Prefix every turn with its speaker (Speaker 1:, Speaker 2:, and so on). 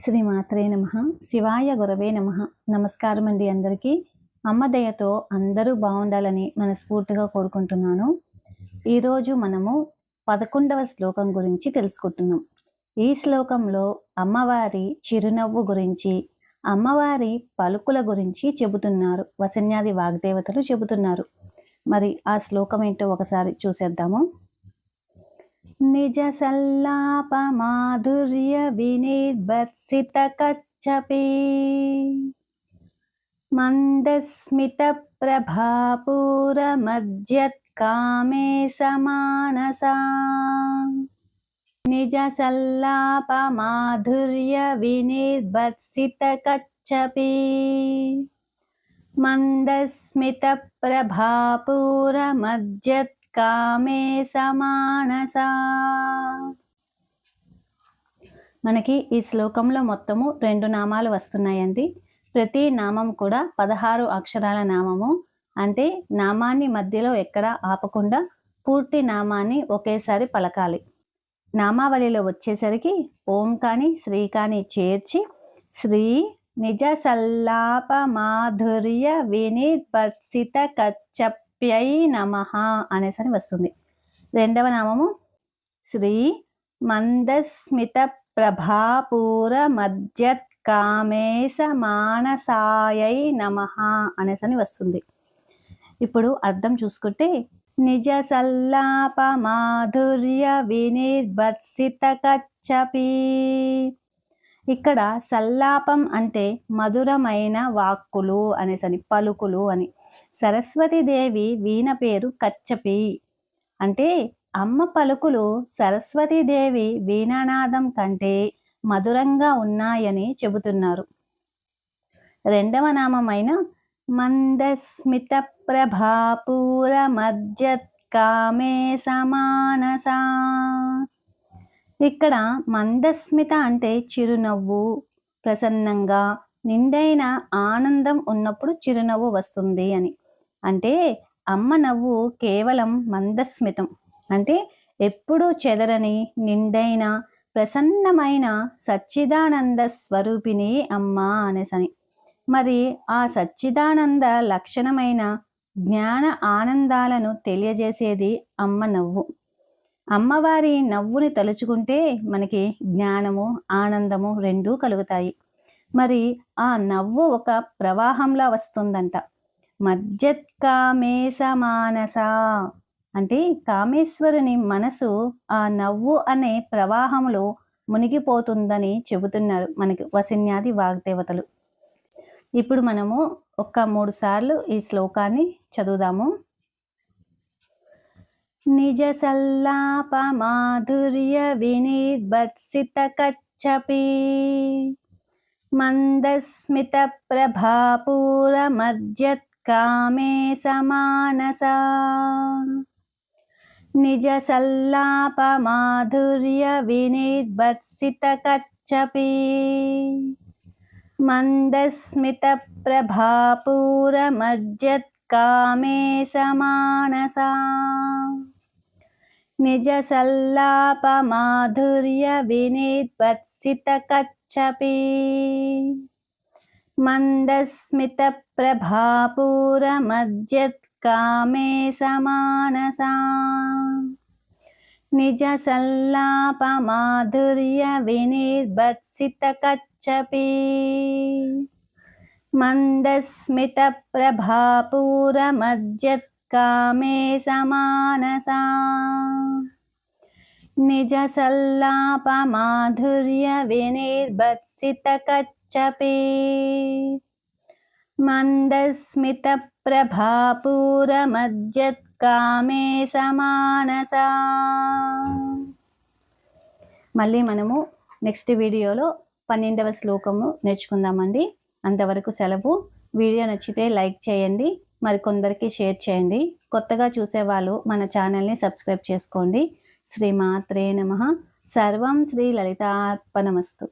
Speaker 1: శ్రీమాత్రే నమః. శివాయ గురవే నమః. నమస్కారం అండి అందరికీ. అమ్మ దయతో అందరూ బాగుండాలని మనస్ఫూర్తిగా కోరుకుంటున్నాను. ఈరోజు మనము 11వ శ్లోకం గురించి తెలుసుకుంటున్నాం. ఈ శ్లోకంలో అమ్మవారి చిరునవ్వు గురించి, అమ్మవారి పలుకుల గురించి చెబుతున్నారు. వసన్యాది వాగ్దేవతలు చెబుతున్నారు. మరి ఆ శ్లోకం ఏంటో ఒకసారి చూసేద్దాము. నిజ సల్లాప మాధుర్య వినిర్భర్సిత కచ్చపి మందస్మిత ప్రభాపూర మధ్యత్ కామే సమానసా. నిజ సల్లాప మాధుర్య వినిర్భర్సిత కచ్చపి మందస్మిత ప్రభాపూర మధ్యత్ కామే సమానసా. మనకి ఈ శ్లోకంలో మొత్తము 2 నామాలు వస్తున్నాయండి. ప్రతి నామం కూడా 16 అక్షరాల నామము. అంటే నామాన్ని మధ్యలో ఎక్కడ ఆపకుండా పూర్తి నామాన్ని ఒకేసారి పలకాలి. నామావళిలో వచ్చేసరికి ఓం కానీ శ్రీ కానీ చేర్చి శ్రీ నిజ సల్లాప మాధుర్య వినిర్భర్సిత కచ్చప్యై నమః అనేసరి వస్తుంది. రెండవ నామము శ్రీ మందస్మిత ప్రభాపూర మధ్యత్ కామేశ మానసాయై నమః అనేసని వస్తుంది. ఇప్పుడు అర్థం చూసుకుంటే నిజ సల్లాప మాధుర్య వినిర్భర్సిత కచ్చపి. ఇక్కడ సల్లాపం అంటే మధురమైన వాక్కులు అనేసని, పలుకులు అని. సరస్వతీదేవి వీణ పేరు కచ్చపి. అంటే అమ్మ పలుకులు సరస్వతీదేవి వీణానాదం కంటే మధురంగా ఉన్నాయని చెబుతున్నారు. రెండవ నామమైన మందస్మిత ప్రభాపూర మధ్యత్ కామే సమానసా. ఇక్కడ మందస్మిత అంటే చిరునవ్వు, ప్రసన్నంగా నిండైన ఆనందం ఉన్నప్పుడు చిరునవ్వు వస్తుంది అని. అంటే అమ్మ నవ్వు కేవలం మందస్మితం అంటే ఎప్పుడూ చెదరని నిండైన ప్రసన్నమైన సచ్చిదానంద స్వరూపిణి అమ్మ అనేసని. మరి ఆ సచ్చిదానంద లక్షణమైన జ్ఞాన ఆనందాలను తెలియజేసేది అమ్మ నవ్వు. అమ్మవారి నవ్వుని తలుచుకుంటే మనకి జ్ఞానము, ఆనందము రెండూ కలుగుతాయి. మరి ఆ నవ్వు ఒక ప్రవాహంలా వస్తుందంట. మధ్యత్ కామేశ మానస అంటే కామేశ్వరుని మనసు ఆ నవ్వు అనే ప్రవాహంలో మునిగిపోతుందని చెబుతున్నారు మనకి వసన్యాది వాగ్దేవతలు. ఇప్పుడు మనము 3 సార్లు ఈ శ్లోకాన్ని చదువుదాము. నిజ సల్లాప మాధుర్య వినిర్భర్సిత కచ్చపి మందస్మిత ప్రభాపూర మధ్యత్ కామే సమానసా. నిజ సల్లాప మాధుర్య వినిర్భర్సిత కచ్చపి మందస్మిత ప్రభాపూర మధ్యత్ కామే సమానసా. నిజ సల్లాప మాధుర్య వినిర్భర్సిత కచ్చపి మందస్మిత ప్రభాపూర మధ్యత్ కామే సమానసా. నిజ సల్లాప మాధుర్య వినిర్భర్సిత కచ్చపి మందస్మిత ప్రభాపూర మధ్యత్ కామే సమానసా. నిజ సల్లాప మాధుర్య వినిర్భర్సిత కచ్చపి మందస్మిత ప్రభాపూర మధ్యత్ కామే సమానసా. మళ్ళీ మనము నెక్స్ట్ వీడియోలో 12వ శ్లోకము నేర్చుకుందామండి. అంతవరకు సెలవు. వీడియో నచ్చితే లైక్ చేయండి, మరికొందరికి షేర్ చేయండి. కొత్తగా చూసేవాళ్ళు మన ఛానల్ని సబ్స్క్రైబ్ చేసుకోండి. శ్రీమాత్రే నమః. సర్వం శ్రీ లలితార్పణమస్తు.